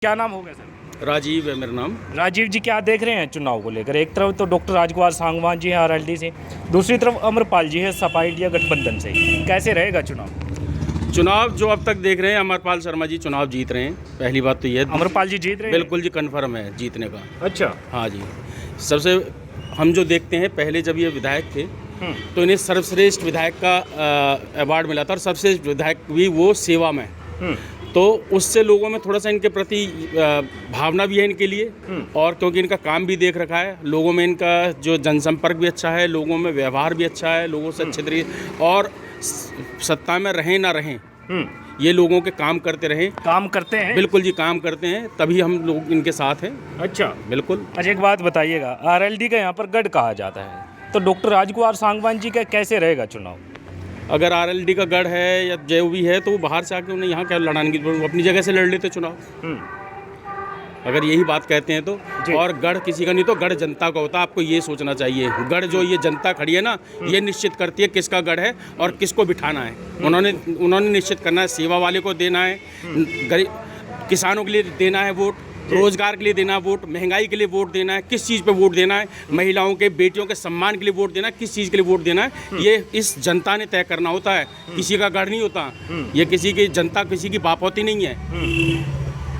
क्या नाम होगा सर? राजीव है मेरा नाम। राजीव जी, क्या देख रहे हैं चुनाव को लेकर? एक तरफ तो डॉक्टर राजकुमार सांगवान जी हैं आरएलडी से, दूसरी तरफ अमरपाल जी है सपा इंडिया गठबंधन से। कैसे रहेगा चुनाव? चुनाव जो अब तक देख रहे हैं, अमरपाल शर्मा जी चुनाव जीत रहे हैं। पहली बात तो ये अमरपाल जी जीत रहे हैं? बिल्कुल जी, कन्फर्म है जीतने का। अच्छा। हाँ जी। सबसे हम जो देखते हैं, पहले जब ये विधायक थे तो इन्हें सर्वश्रेष्ठ विधायक का अवार्ड मिला था, और सर्वश्रेष्ठ विधायक भी वो सेवा में। तो उससे लोगों में थोड़ा सा इनके प्रति भावना भी है इनके लिए, और क्योंकि इनका काम भी देख रखा है, लोगों में इनका जो जनसंपर्क भी अच्छा है, लोगों में व्यवहार भी अच्छा है, लोगों से अच्छे तरीके, और सत्ता में रहें ना रहें ये लोगों के काम करते रहें। काम करते हैं? बिल्कुल जी, काम करते हैं, तभी हम लोग इनके साथ हैं। अच्छा, बिल्कुल। अच्छा, एक बात बताइएगा, आरएलडी का यहाँ पर गढ़ कहा जाता है, तो डॉक्टर राजकुमार सांगवान जी का कैसे रहेगा चुनाव? अगर आरएलडी का गढ़ है या जो भी है, तो वो बाहर से आके उन्हें यहाँ क्या लड़ाने की, वो अपनी जगह से लड़ लेते चुनाव। अगर यही बात कहते हैं तो। और गढ़ किसी का नहीं, तो गढ़ जनता का होता है। आपको ये सोचना चाहिए, गढ़ जो ये जनता खड़ी है ना, ये निश्चित करती है किसका गढ़ है और किसको बिठाना है। उन्होंने निश्चित करना है, सेवा वाले को देना है, गरीब किसानों के लिए देना है वोट, रोजगार के लिए देना है वोट, महंगाई के लिए वोट देना है, किस चीज़ पे वोट देना है, महिलाओं के बेटियों के सम्मान के लिए वोट देना है, किस चीज़ के लिए वोट देना है, ये इस जनता ने तय करना होता है। किसी का गढ़ नहीं होता, ये किसी की जनता किसी की बापौती नहीं है।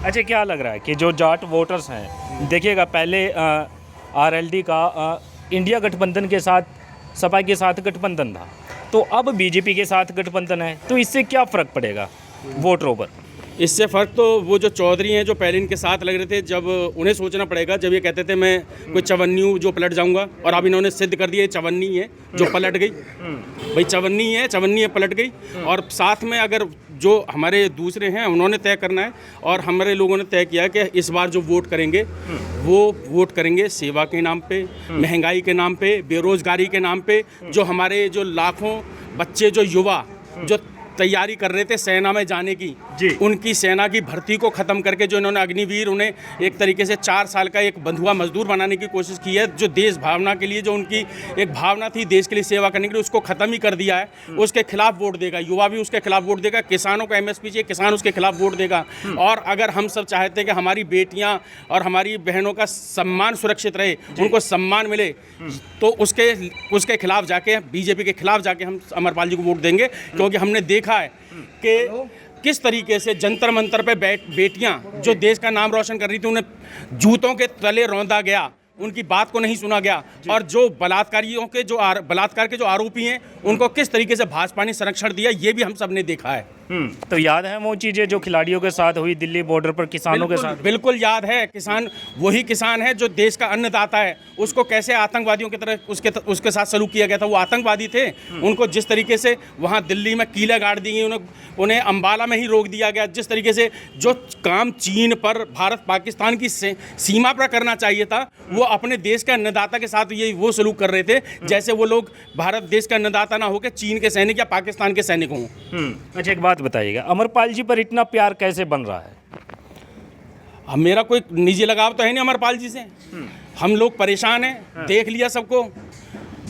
अच्छा, क्या लग रहा है कि जो जाट वोटर्स हैं, देखिएगा पहले आरएलडी का इंडिया गठबंधन के साथ, सपा के साथ गठबंधन था, तो अब बीजेपी के साथ गठबंधन है, तो इससे क्या फ़र्क पड़ेगा वोटरों पर? इससे फ़र्क तो वो जो चौधरी हैं, जो पहले इनके साथ लग रहे थे, जब उन्हें सोचना पड़ेगा। जब ये कहते थे मैं कोई चवन्नी हूँ जो पलट जाऊँगा, और अब इन्होंने सिद्ध कर दिया चवन्नी है जो पलट गई। भाई चवन्नी है पलट गई। और साथ में अगर जो हमारे दूसरे हैं, उन्होंने तय करना है, और हमारे लोगों ने तय किया कि इस बार जो वोट करेंगे वो वोट करेंगे सेवा के नाम पे, महंगाई के नाम पे, बेरोजगारी के नाम पे। जो हमारे जो लाखों बच्चे, जो युवा जो तैयारी कर रहे थे सेना में जाने की, उनकी सेना की भर्ती को ख़त्म करके जो इन्होंने अग्निवीर, उन्हें एक तरीके से 4 साल का एक बंधुआ मजदूर बनाने की कोशिश की है। जो देश भावना के लिए, जो उनकी एक भावना थी देश के लिए सेवा करने के लिए, उसको ख़त्म ही कर दिया है। उसके खिलाफ वोट देगा, युवा भी उसके खिलाफ वोट देगा, किसानों को एमएसपी चाहिए, किसान उसके खिलाफ वोट देगा। और अगर हम सब चाहते हैं कि हमारी बेटियाँ और हमारी बहनों का सम्मान सुरक्षित रहे, उनको सम्मान मिले, तो उसके खिलाफ जाके, बीजेपी के खिलाफ जाके हम अमरपाल जी को वोट देंगे। क्योंकि हमने देखा है कि किस तरीके से जंतर मंतर पे बेटियां जो देश का नाम रोशन कर रही थी, उन्हें जूतों के तले रौंदा गया, उनकी बात को नहीं सुना गया। और जो बलात्कारियों के बलात्कार के जो आरोपी हैं, उनको किस तरीके से भाजपा ने संरक्षण दिया, ये भी हम सब ने देखा है। तो याद है वो चीज़ें जो खिलाड़ियों के साथ हुई दिल्ली बॉर्डर पर किसानों के साथ? बिल्कुल याद है। किसान वही किसान है जो देश का अन्नदाता है, उसको कैसे आतंकवादियों की तरह उसके साथ सलूक किया गया था। वो आतंकवादी थे, उनको जिस तरीके से वहाँ दिल्ली में कीलें गाड़ दी गई, उन्हें अम्बाला में ही रोक दिया गया। जिस तरीके से जो काम चीन पर, भारत पाकिस्तान की सीमा पर करना चाहिए था, वो अपने देश के अन्नदाता के साथ ये वो सलूक कर रहे थे जैसे वो लोग भारत देश का अन्नदाता ना होकर चीन के सैनिक या पाकिस्तान के सैनिक हों। अच्छा, एक बात बताइएगा, अमरपाल जी पर इतना प्यार कैसे बन रहा है? मेरा कोई निजी लगाव तो है नहीं अमरपाल जी से। हम लोग परेशान हैं, देख लिया सबको।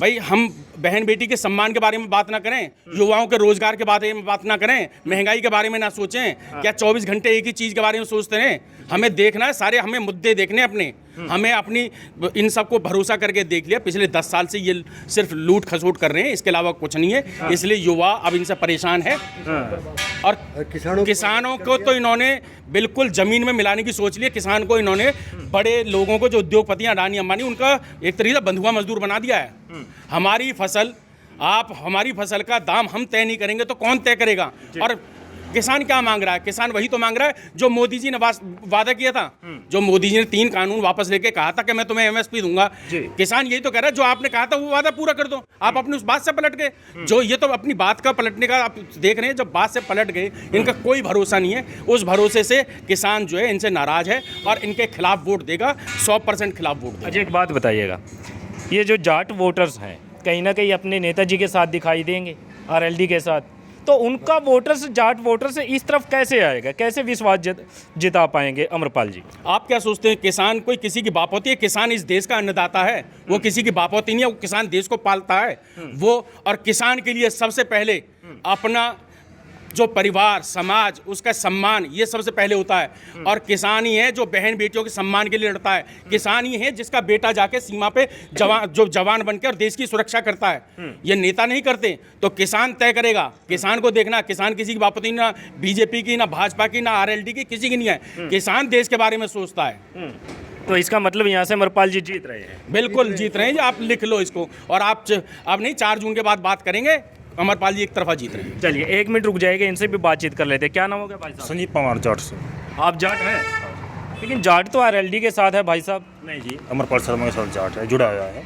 भाई हम बहन बेटी के सम्मान के बारे में बात ना करें, युवाओं के रोजगार के बारे में बात ना करें, महंगाई के बारे में ना सोचें, क्या 24 घंटे एक ही चीज़ के बारे में सोचते रहें? हमें देखना है, सारे हमें मुद्दे देखने अपने, हमें अपनी इन सबको भरोसा करके देख लिया। पिछले 10 साल से ये सिर्फ लूट खसोट कर रहे हैं, इसके अलावा कुछ नहीं है। इसलिए युवा अब इनसे परेशान है। और किसानों को तो इन्होंने बिल्कुल ज़मीन में मिलाने की सोच ली। किसान को इन्होंने, बड़े लोगों को जो उद्योगपति अडानी अंबानी, उनका एक तरीके से बंधुआ मजदूर बना दिया है। हमारी फसल का दाम हम तय नहीं करेंगे तो कौन तय करेगा? और किसान क्या मांग रहा है? किसान वही तो मांग रहा है जो मोदी जी ने वादा किया था। जो मोदी जी ने 3 कानून वापस लेके कहा था कि मैं तुम्हें एमएसपी दूंगा, किसान यही तो कह रहा है, जो आपने कहा था वो वादा पूरा कर दो। आप अपनी उस बात से पलट गए। जो ये तो अपनी बात का पलटने का आप देख रहे हैं, जब बात से पलट गए, इनका कोई भरोसा नहीं है। उस भरोसे से किसान जो है इनसे नाराज है और इनके खिलाफ वोट देगा, 100% खिलाफ वोट देगा। अच्छा, एक बात बताइएगा, ये जो जाट वोटर्स हैं कहीं ना कहीं अपने नेताजी के साथ दिखाई देंगे, आरएलडी के साथ, तो उनका वोटर्स, जाट वोटर्स इस तरफ कैसे आएगा? कैसे विश्वास जिता पाएंगे अमरपाल जी? आप क्या सोचते हैं किसान कोई किसी की बापौती है? किसान इस देश का अन्नदाता है, वो किसी की बापौती नहीं है। वो किसान देश को पालता है वो, और किसान के लिए सबसे पहले अपना जो परिवार समाज उसका सम्मान ये सबसे पहले होता है। और किसान ही है जो बहन बेटियों के सम्मान के लिए लड़ता है। किसान ही है जिसका बेटा जाके सीमा पे जवान बनकर देश की सुरक्षा करता है। ये नेता नहीं करते। तो किसान तय करेगा। किसान को देखना, किसान किसी की बात नहीं, ना बीजेपी की, ना भाजपा की, ना आरएलडी की, किसी की नहीं है। किसान देश के बारे में सोचता है। तो इसका मतलब यहाँ से अमरपाल जी जीत रहे हैं। बिल्कुल जीत रहे हैं। आप लिख लो इसको। और आप अब नहीं, 4 जून के बाद बात करेंगे। अमरपाल जी एक तरफा जीत रहे हैं। चलिए 1 मिनट रुक जाएगा, इनसे भी बातचीत कर लेते हैं। क्या नाम हो गया भाई साहब? संजीव पवार जाट से। आप जाट हैं? लेकिन जाट तो आरएलडी के साथ है भाई साहब। नहीं जी, अमरपाल शर्मा के साथ जाट है, जुड़ा हुआ है।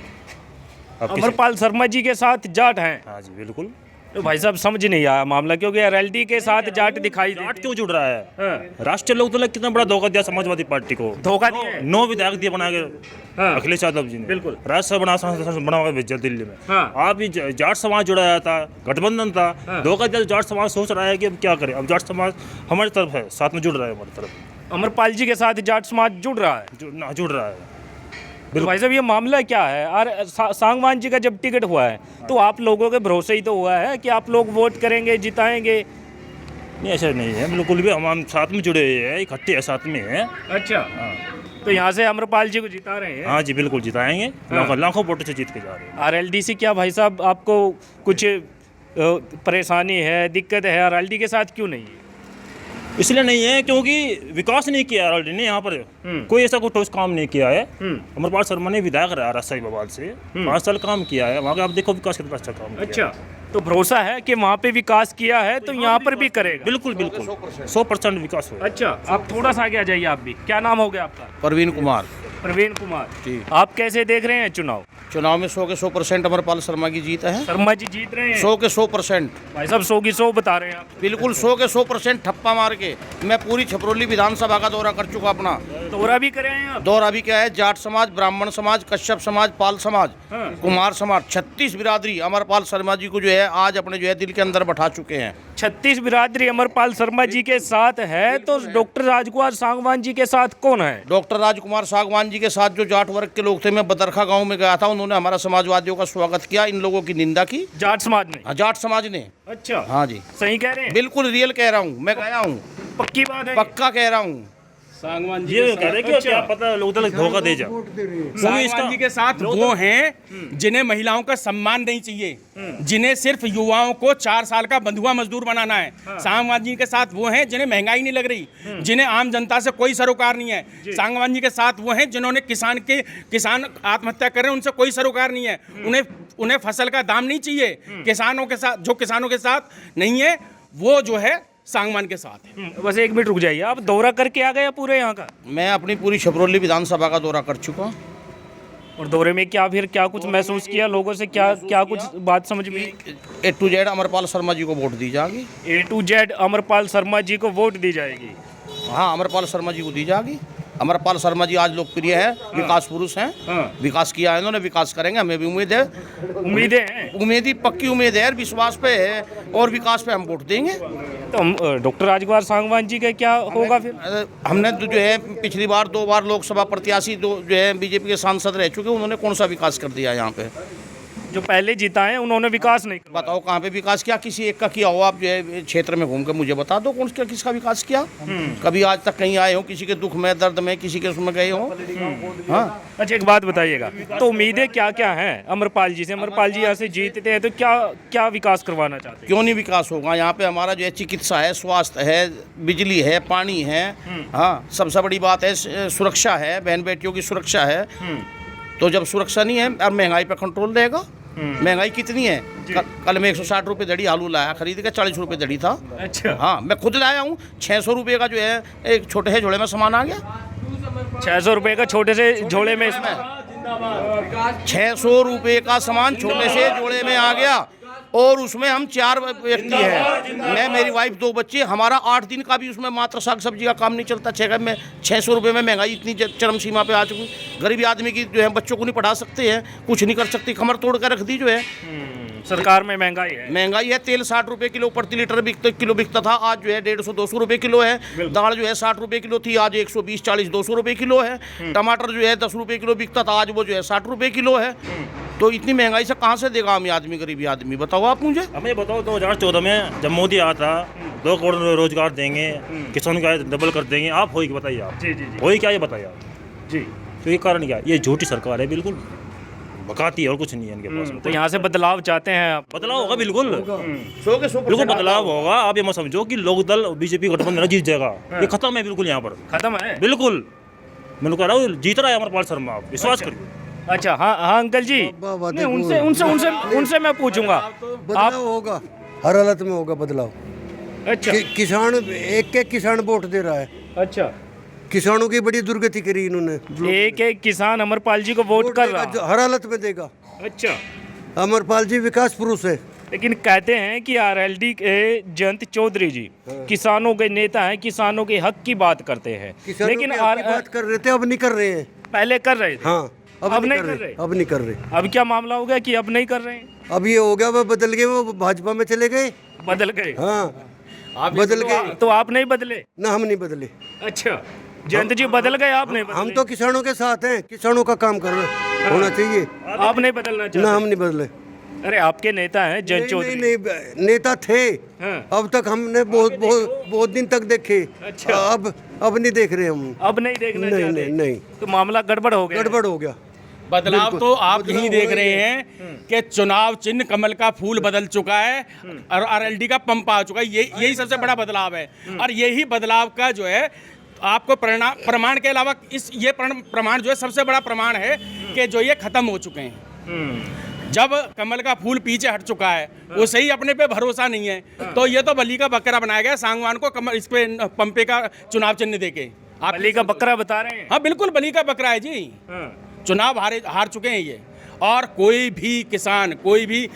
अमरपाल शर्मा जी के साथ जाट हैं? हाँ जी बिल्कुल। तो भाई साहब समझ नहीं आया मामला, क्योंकि आरएलडी के साथ जाट दिखाई जाट क्यों जुड़ रहा है? हाँ। राष्ट्रीय लोकदल ने कितना बड़ा धोखा दिया समाजवादी पार्टी को। धोखा दिया? 9 विधायक दिए बना के हाँ। अखिलेश यादव जी ने। बिल्कुल। राज्यसभा बना के भेजा दिल्ली में। हाँ। आप भी जाट समाज जुड़ाया था, गठबंधन था, हाँ। धोखा दिया। जाट समाज सोच रहा है कि अब क्या करें। अब जाट समाज हमारी तरफ है, साथ में जुड़ रहा है हमारी तरफ। अमरपाल जी के साथ जाट समाज जुड़ रहा है? जुड़ रहा है। तो भाई साहब ये मामला क्या है? और सांगवान जी का जब टिकट हुआ है तो आप लोगों के भरोसे ही तो हुआ है कि आप लोग वोट करेंगे, जिताएंगे। नहीं ऐसा नहीं है, बिल्कुल भी। हम साथ में जुड़े हुए हैं, इकट्ठे है, साथ में है। अच्छा। तो यहाँ से अमरपाल जी को जिता रहे हैं? हाँ जी बिल्कुल जिताएंगे। लाखों वोटों से जीत के जा रहे हैं। आरएलडी से क्या भाई साहब आपको कुछ परेशानी है, दिक्कत है? आरएलडी के साथ क्यों नहीं है? इसलिए नहीं है क्योंकि विकास नहीं किया आरएलडी ने यहाँ पर। कोई ऐसा कोई ठोस काम नहीं किया है। अमरपाल शर्मा ने विधायक रहा राजशाही बवाल से, 5 साल काम किया है वहाँ का। आप देखो विकास कितना अच्छा काम किया। अच्छा, तो भरोसा है कि वहाँ पे विकास किया है तो यहाँ पर भी करेगा? बिल्कुल बिल्कुल 100% विकास हुआ। अच्छा, आप थोड़ा सा आगे आ जाइए। आप भी, क्या नाम हो गया आपका? प्रवीण कुमार प्रवीण कुमार जी। आप कैसे देख रहे हैं चुनाव? चुनाव में 100 के 100% अमरपाल शर्मा की जीत है। शर्मा जी जीत रहे हैं? 100 के 100%। भाई साहब 100 की 100 बता रहे हैं आप। बिल्कुल 100 के 100% ठप्पा मार के। मैं पूरी छपरौली विधानसभा का दौरा कर चुका अपना। दौरा भी करे हैं आप? दौरा भी क्या है, जाट समाज, ब्राह्मण समाज, कश्यप समाज, पाल समाज, हाँ। कुमार समाज, 36 बिरादरी अमरपाल शर्मा जी को जो है आज अपने जो है दिल के अंदर बैठा चुके हैं। 36 बिरादरी अमरपाल शर्मा जी के साथ है, तो डॉक्टर राजकुमार सांगवान जी के साथ कौन है? डॉक्टर राजकुमार सांगवान जी के साथ जो जाट वर्ग के लोग थे, मैं बदरखा गांव में गया था, उन्होंने हमारा समाजवादियों का स्वागत किया, इन लोगों की निंदा की। जाट समाज ने? हाँ, जाट समाज ने। अच्छा, हाँ जी सही कह रहे हैं? बिल्कुल रियल कह रहा हूँ, मैं गया हूँ, पक्की बात है? पक्का कह रहा हूँ। सांगवान जी ये के कह रहे साथ- कि क्या पता लोकदल धोखा दे जा। सांगवान जी के साथ वो हैं जिन्हें महिलाओं का सम्मान नहीं चाहिए, जिन्हें सिर्फ युवाओं को 4 साल का बंधुआ मजदूर बनाना है। सांगवान जी के साथ वो हैं जिन्हें महंगाई नहीं लग रही, जिन्हें आम जनता से कोई सरोकार नहीं है। सांगवान जी के साथ वो हैं जिन्होंने किसान आत्महत्या कर रहे हैं, उनसे कोई सरोकार नहीं है। उन्हें फसल का दाम नहीं चाहिए। किसानों के साथ, जो किसानों के साथ नहीं है, वो जो है सांगवान के साथ है। बस 1 मिनट रुक जाइए। आप दौरा करके आ गए पूरे यहाँ का? मैं अपनी पूरी छपरौली विधानसभा का दौरा कर चुका हूँ। और दौरे में क्या कुछ महसूस किया? लोगों से क्या कुछ बात समझ में? A to Z Amarpal Sharma ji को वोट दी जाएगी। A to Z Amarpal Sharma ji को वोट दी जाएगी? हाँ, अमरपाल शर्मा जी को दी जाएगी। अमरपाल शर्मा जी आज लोकप्रिय है, विकास पुरुष हैं। हाँ। विकास किया है इन्होंने, विकास करेंगे, हमें भी उम्मीद है। उम्मीदें हैं? उम्मीद ही पक्की उम्मीद है, विश्वास पे है और विकास पे हम वोट देंगे। तो हम डॉक्टर राजकुमार सांगवान जी का क्या होगा फिर? हमने तो जो है पिछली बार 2 बार लोकसभा प्रत्याशी जो है बीजेपी के सांसद रह चुके, उन्होंने कौन सा विकास कर दिया यहाँ पे? जो पहले जीता है उन्होंने विकास नहीं करवाया। बताओ कहाँ पे विकास किया? किसी एक का किया हो? आप जो है क्षेत्र में घूम कर मुझे बता दो कौन सा किसका विकास किया। कभी आज तक कहीं आए हो, किसी के दुख में, दर्द में, किसी के उसमें गए हो? हाँ। अच्छा, एक बात बताइएगा, तो उम्मीदें क्या हैं अमरपाल जी से? अमरपाल जी यहाँ से जीतते हैं तो क्या विकास करवाना चाहते हैं? क्यों नहीं विकास होगा? यहाँ पे हमारा जो है चिकित्सा है, स्वास्थ्य है, बिजली है, पानी है। हाँ, सबसे बड़ी बात है सुरक्षा है, बहन बेटियों की सुरक्षा है। तो जब सुरक्षा नहीं है, अब महंगाई पे कंट्रोल रहेगा। महंगाई कितनी है? कल मैं 160 रुपये दड़ी आलू लाया, खरीद के 40 रुपये दड़ी था। अच्छा। हाँ, मैं खुद लाया हूँ। 600 रुपये का जो है एक छोटे से झोले में सामान आ गया। 600 रुपये का छोटे से झोले में? 600 रुपये का सामान छोटे से झोले में आ गया, और उसमें हम 4 व्यक्ति हैं। मैं, मेरी वाइफ, 2 बच्चे। हमारा 8 दिन का भी उसमें मात्र साग सब्जी का काम नहीं चलता। 600 रुपये में महंगाई इतनी चरम सीमा पे आ चुकी। गरीबी आदमी की जो है बच्चों को नहीं पढ़ा सकते हैं, कुछ नहीं कर सकती, कमर तोड़ कर रख दी जो है। सरकार में महंगाई है? महंगाई है। तेल 60 रुपये किलो प्रति लीटर किलो बिकता था, आज जो है 150-200 रुपये किलो है। दाल जो है 60 रुपये किलो थी, आज 120-40-200 रुपये किलो है। टमाटर जो है 10 रुपये किलो बिकता था, आज वो जो है 60 रुपये किलो है। तो इतनी महंगाई से कहाँ से देगा आम आदमी, गरीबी आदमी? बताओ आप मुझे। हमें ये बताओ 2014 में जब मोदी आया था 2 करोड़ रोजगार देंगे, किसानों का डबल कर देंगे, आप होई बताइए आप। जी जी होई क्या ये बताइए आप जी। तो ये कारण क्या है? ये झूठी सरकार है, बिल्कुल बकाती है और कुछ नहीं है इनके पास। तो यहाँ से बदलाव चाहते हैं आप? बदलाव होगा बिल्कुल, 100% बिल्कुल बदलाव होगा। आप ये मत समझो कि लोक दल बीजेपी गठबंधन जीत जाएगा, ये खत्म है बिल्कुल यहाँ पर, खत्म है? बिल्कुल। मैंने कह रहा हूँ जीत रहा है अमरपाल शर्मा, आप विश्वास करिए। अच्छा, हाँ हाँ अंकल जी, नहीं, उनसे मैं पूछूंगा। बदलाव होगा, हर हालत में होगा बदलाव। अच्छा किसान एक किसान वोट दे रहा है, अच्छा, किसानों की बड़ी दुर्गति करी इन्होंने। एक किसान अमरपाल जी को वोट कर रहा है। हर हालत में देगा। अच्छा, अमरपाल जी विकास पुरुष है। लेकिन कहते हैं कि आरएलडी के जयंत चौधरी जी किसानों के नेता हैं, किसानों के हक की बात करते हैं, किसानों लेकिन की हक की बात कर रहे थे, अब नहीं कर रहे हैं। पहले कर रहे थे। हाँ, अब नहीं कर रहे। अब नहीं कर रहे। अब क्या मामला हो गया कि अब नहीं कर रहे हैं? अब ये हो गया, वो बदल गए, वो भाजपा में चले गए। बदल गए? हाँ, बदल गए। तो आप नहीं बदले? ना, हम नहीं बदले। अच्छा, जयंत जी बदल गए, आप नहीं बदले? हम तो किसानों के साथ हैं, किसानों का काम करना होना चाहिए। आप नहीं बदलना चाहते? ना, हम नहीं बदले। अरे आपके नेता हैं जयंत चौधरी। नहीं, नेता थे। हाँ। अब तक हमने बहुत दिन तक देखे। अच्छा। अब नहीं देख रहे हम। अब नहीं देखना नहीं, चाहते? नहीं। तो मामला गड़बड़ हो गया? गड़बड़ हो गया। बदलाव तो आप यही देख रहे हैं कि चुनाव चिन्ह कमल का फूल बदल चुका है और आरएलडी का पंप आ चुका है। यही सबसे बड़ा बदलाव है। और यही बदलाव का जो है आपको प्रमाण के अलावा ये प्रमाण जो है सबसे बड़ा प्रमाण है कि जो ये खत्म हो चुके हैं। जब कमल का फूल पीछे हट चुका है, उसे ही अपने पे भरोसा नहीं है, तो ये तो बलि का बकरा बनाया गया सांगवान को कमल इस पे पंपे का चुनाव चिन्ह देके। आप बलि का बकरा बता रहे हैं? हाँ बिल्कुल, बलि का बकरा है जी। चुनाव हार चुके हैं ये। और कोई भी किसान, कोई भी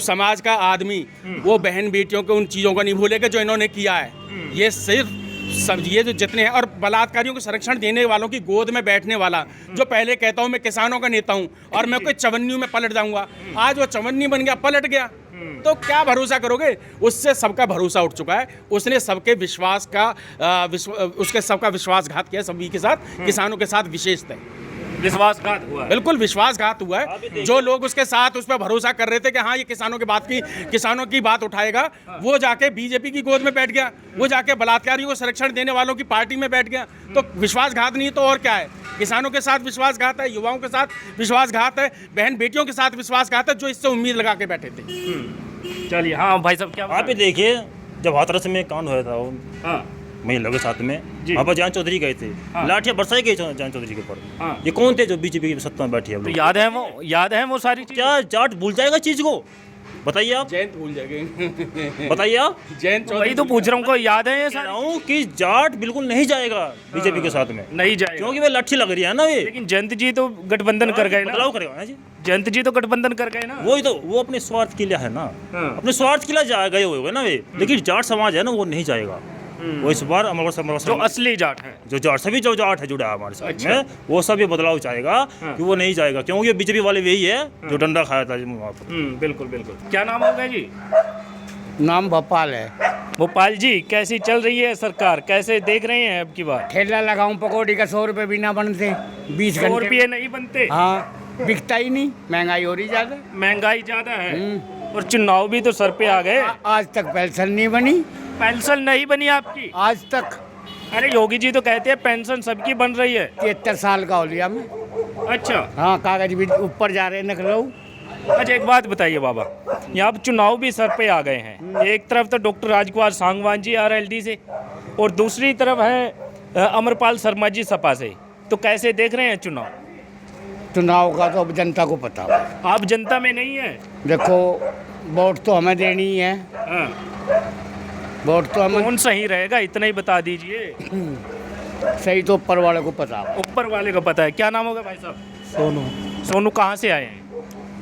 समाज का आदमी वो बहन बेटियों को उन चीज़ों को नहीं भूलेगा जो इन्होंने किया है। ये सिर्फ सब ये जो जितने हैं, और बलात्कारियों को संरक्षण देने वालों की गोद में बैठने वाला जो पहले कहता हूँ मैं किसानों का नेता हूँ और मैं कोई चवन्नी में पलट जाऊंगा, आज वो चवन्नी बन गया, पलट गया, तो क्या भरोसा करोगे? उससे सबका भरोसा उठ चुका है। उसने सबके विश्वास का उसके सबका विश्वासघात किया सभी के साथ, किसानों के साथ विशेषतः विश्वासघात हुआ है। बिल्कुल विश्वासघात हुआ है। जो लोग उसके साथ उस पर भरोसा कर रहे थे कि हाँ ये किसानों की बात उठाएगा, वो जाके बीजेपी की गोद में बैठ गया, वो जाके बलात्कारियों को संरक्षण देने वालों की पार्टी में बैठ गया। तो विश्वासघात नहीं तो और क्या है? किसानों के साथ विश्वासघात है, युवाओं के साथ विश्वासघात है, बहन बेटियों के साथ विश्वासघात है, जो इससे उम्मीद लगा के बैठे थे। चलिए, हाँ भाई साहब, क्या आप ये देखिए, जब हाथरस में कांड हुआ था वो हाँ महिला के साथ में, जी। वहाँ पर जयंत चौधरी गए थे, हाँ। लाठियाँ बरसाई गई जयंत चौधरी के ऊपर। हाँ। ये कौन थे जो बीजेपी की सत्ता में बैठी है? तो याद है वो सारी चीज़? क्या जाट भूल जाएगा चीज को? बताइए आप, जयंत भूल जाएंगे। बताइए आप। जयंत वही तो पूछ रहा हूँ, को याद है ये कह रहा सारी? हूँ कि जाट बिल्कुल नहीं जाएगा बीजेपी के साथ में, नहीं जाएगा, क्योंकि वे लाठी लग रही है ना। वे लेकिन जयंत जी तो गठबंधन कर गए ना। बदलाव करेगा ना जी, जयंत जी तो गठबंधन कर गए ना। वही तो, वो अपने स्वार्थ के लिए है ना, हाँ। अपने स्वार्थ के लिए गए हुए ना वे। लेकिन जाट समाज है ना, वो नहीं जाएगा। वो इस बार जो असली जाट है, जो जाट सभी जो जाट है जुड़ा है हमारे साथ अच्छा। में, वो सब ये बदलाव चाहेगा कि वो नहीं जाएगा, क्योंकि बीजेपी वाले वही है जो डंडा खाया था वहाँ पर। बिल्कुल बिल्कुल। क्या नाम होगा जी? नाम भोपाल है। भोपाल जी, कैसी चल रही है सरकार, कैसे देख रहे हैं अब की बार? ठेला लगाऊं पकौड़ी का 100 रुपये भी ना बनते, 20 100 घंटे। रुपये नहीं बनते? हाँ, बिकता ही नहीं, महंगाई हो रही ज़्यादा। महंगाई ज्यादा है और चुनाव भी तो सर पे आ गए। आज तक पेंशन नहीं बनी, पेंशन नहीं बनी आपकी? आज तक। अरे योगी जी तो कहते हैं पेंशन सबकी बन रही है। 73 साल का हो लिया मैं। अच्छा हाँ, कागज भी ऊपर जा रहे नकलऊ। अच्छा, एक बात बताइए बाबा, यहाँ पर चुनाव भी सर पे आ गए हैं। एक तरफ तो डॉक्टर राजकुमार सांगवान जी आरएलडी से, और दूसरी तरफ है अमरपाल शर्मा जी सपा से। तो कैसे देख रहे हैं चुनाव? चुनाव का तो अब जनता को पता है। आप जनता में नहीं है? देखो, वोट तो हमें देनी ही है। हाँ। वोट तो हमें कौन सही रहेगा इतना ही बता दीजिए। सही तो ऊपर वाले को पता है। ऊपर वाले को पता है। क्या नाम होगा भाई साहब? सोनू, सोनू कहाँ से आए हैं?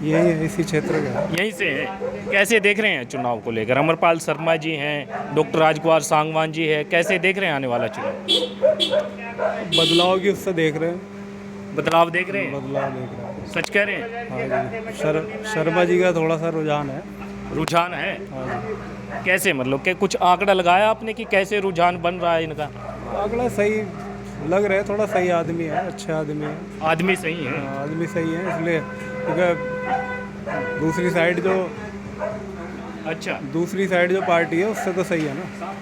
यही है, इसी क्षेत्र का है। यहीं से है। कैसे देख रहे हैं चुनाव को लेकर? अमरपाल शर्मा जी हैं, डॉक्टर राजकुमार सांगवान जी है, कैसे देख रहे हैं आने वाला चुनाव? बदलाव की उससे देख रहे हैं, बदलाव देख रहे हैं? बदलाव देख रहे हैं। सच कह रहे हैं? हाँ जी, शर्मा जी का थोड़ा सा रुझान है। रुझान है? हाँ जी, कैसे, मतलब कि कुछ आंकड़ा लगाया आपने कि कैसे रुझान बन रहा है इनका? अगला सही लग रहा है, थोड़ा सही आदमी है, अच्छा आदमी है। आदमी सही है? हाँ, आदमी सही है, इसलिए क्योंकि दूसरी साइड जो पार्टी है उससे तो सही है ना।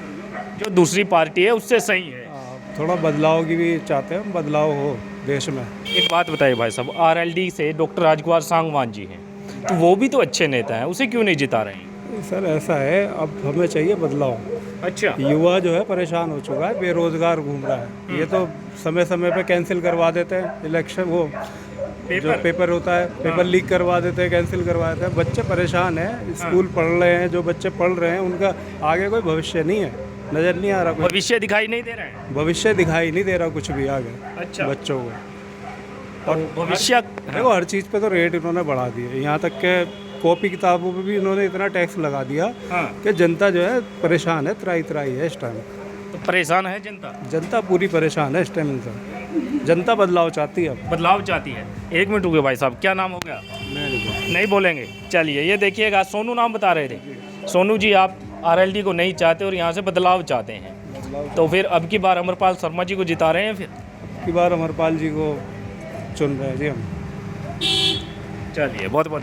जो दूसरी पार्टी है उससे सही है। थोड़ा बदलाव की भी चाहते हैं, बदलाव हो देश में। एक बात बताइए भाई साहब, आरएलडी से डॉक्टर राजकुमार सांगवान जी हैं, तो वो भी तो अच्छे नेता हैं, उसे क्यों नहीं जिता रहे हैं? सर ऐसा है, अब हमें चाहिए बदलाव। अच्छा। युवा जो है परेशान हो चुका है, बेरोजगार घूम रहा है। ये तो समय समय पे कैंसिल करवा देते हैं इलेक्शन, वो जो पेपर होता है पेपर लीक करवा देते हैं, कैंसिल करवा देते हैं। बच्चे परेशान हैं, स्कूल पढ़ रहे हैं, जो बच्चे पढ़ रहे हैं उनका आगे कोई भविष्य नहीं है, नज़र नहीं आ रहा। भविष्य दिखाई नहीं दे रहा है। भविष्य दिखाई नहीं दे रहा कुछ भी आगे। अच्छा। बच्चों को और भविष्य देखो, हर चीज़ पे तो रेट इन्होंने बढ़ा दिए, यहाँ तक के कॉपी किताबों पे भी इन्होंने इतना टैक्स लगा दिया कि जनता जो है परेशान है, त्राई त्राई है इस टाइम। तो परेशान है जनता। जनता पूरी परेशान है इस टाइम इनसे। जनता बदलाव चाहती है, अब बदलाव चाहती है। एक मिनट रुके भाई साहब, क्या नाम हो गया? नहीं बोलेंगे। चलिए, ये देखिएगा, सोनू नाम बता रहे थे। सोनू जी, आप आरएलडी को नहीं चाहते और यहाँ से बदलाव चाहते हैं, तो फिर अब की बार अमरपाल शर्मा जी को जिता रहे हैं? फिर की बार अमरपाल जी को चुन रहे हैं जी हम। चलिए, बहुत बहुत